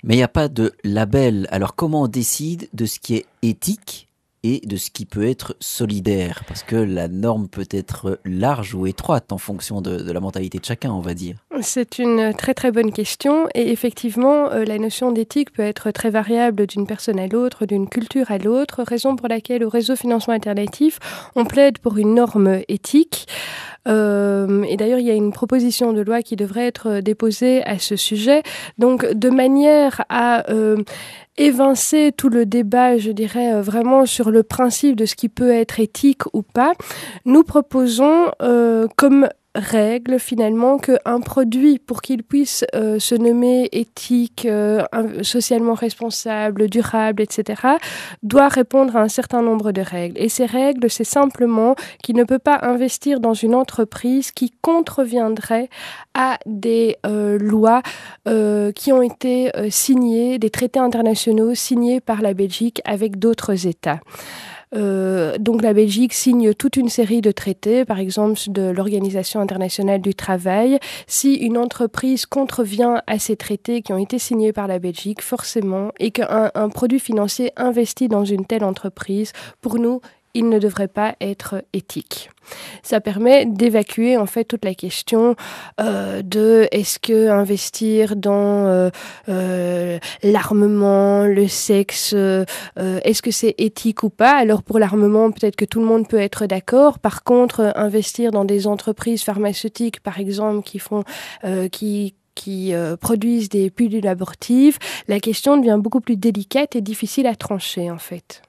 Mais il n'y a pas de label. Alors comment on décide de ce qui est éthique et de ce qui peut être solidaire? Parce que la norme peut être large ou étroite en fonction de la mentalité de chacun, on va dire. C'est une très très bonne question et effectivement la notion d'éthique peut être très variable d'une personne à l'autre, d'une culture à l'autre, raison pour laquelle au réseau financement alternatif on plaide pour une norme éthique. Et d'ailleurs, il y a une proposition de loi qui devrait être déposée à ce sujet. Donc, de manière à évincer tout le débat, je dirais, vraiment sur le principe de ce qui peut être éthique ou pas, nous proposons comme règle finalement qu'un produit, pour qu'il puisse se nommer éthique, socialement responsable, durable, etc., doit répondre à un certain nombre de règles. Et ces règles, c'est simplement qu'il ne peut pas investir dans une entreprise qui contreviendrait à des lois qui ont été signées, des traités internationaux signés par la Belgique avec d'autres États. Donc la Belgique signe toute une série de traités, par exemple de l'Organisation internationale du travail. Si une entreprise contrevient à ces traités qui ont été signés par la Belgique, forcément, et qu'un produit financier investit dans une telle entreprise, pour nous, il ne devrait pas être éthique. Ça permet d'évacuer en fait toute la question de est-ce que investir dans l'armement, le sexe, est-ce que c'est éthique ou pas? Alors pour l'armement, peut-être que tout le monde peut être d'accord. Par contre, investir dans des entreprises pharmaceutiques, par exemple, qui produisent des pilules abortives, la question devient beaucoup plus délicate et difficile à trancher en fait.